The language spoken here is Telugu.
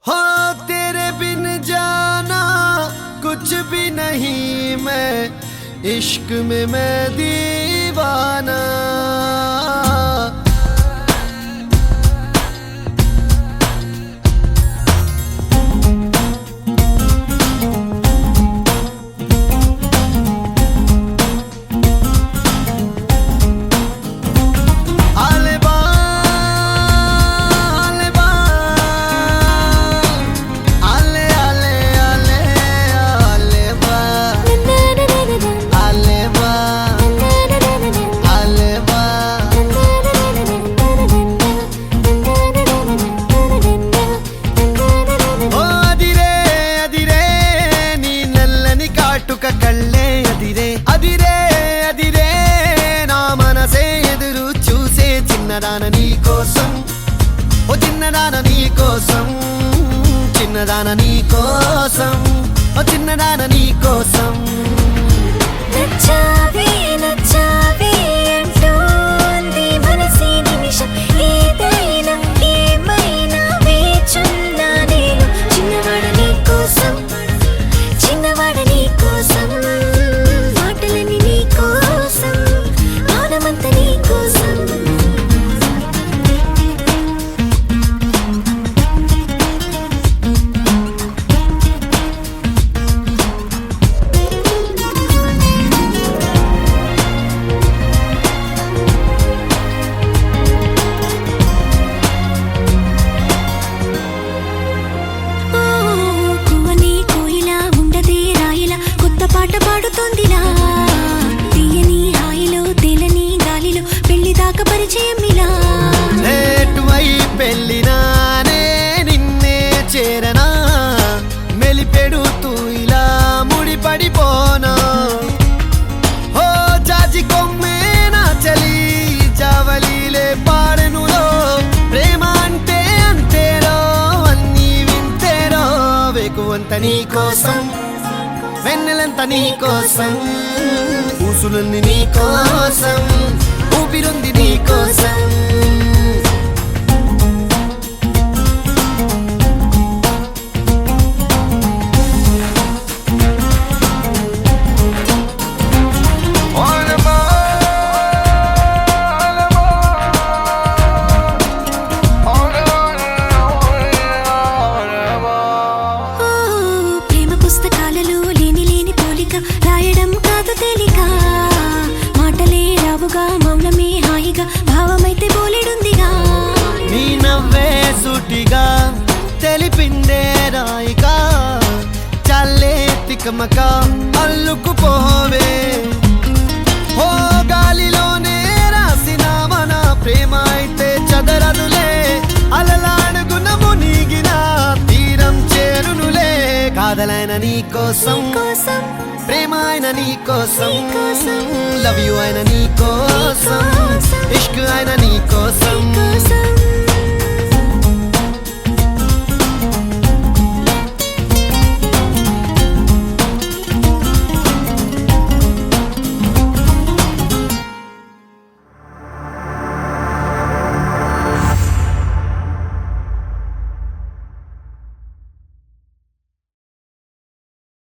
हो तेरे बिन जाना कुछ भी नहीं, मैं इश्क में मैं दीवाना। కళ్ళే అదిరే అదిరే అదిరే నా మనసే ఎదురు చూసే చిన్నదాన నీ కోసం, ఓ చిన్నదాన నీ కోసం, చిన్నదాన నీ కోసం, ఓ చిన్నదాన నీ కోసం। నచ్చావే నచ్చావే అంటోంది మనసే నిమిషం, ఏదైనా ఏమైనా వేచున్నా నేను చిన్నవాడ నీ కోసం, చిన్నవాడ నీ కోసం, మాటలని నీ కోసం, మానమంత నీ కోసం। పాట పాడుతోందిలా తీయని హాయిలో తేలని గాలిలో పెళ్లి దాకా పరిచయం ఇలా లేటువై పెళ్ళినానే నిన్నే చేరనా మెలిపెడుతూ ఇలా ముడిపడిపోనా హో జాజి కొమ్మే నా చలి జావలిలే పాడెనులో ప్రేమ అంటే అంతేరో అన్నీ వింతేరో వేకువంత నీ కోసం వెన్నెలంత నీ కోసం ఊసులుంది నీ కోసం ఊపిరుంది నీ కోసం। రాయడం కాదు తేలిక మాటలే రావుగా మౌనమే హాయిగా భావమైతే బోలెడుందిగా నీ నవ్వే సూటిగా తెలిపిందే రాయిగా చల్లే తికమక అల్లుకుపోవే ఓ గాలిలోనే రాసిన మన ప్రేమ అయితే చదరదులే అలలాడుగున మునిగిన తీరం చేరునులే కాదలైన నీ కోసం, ప్రేమ అయిన నీ కోసం, లవ్ యు అయిన నీ కోసం।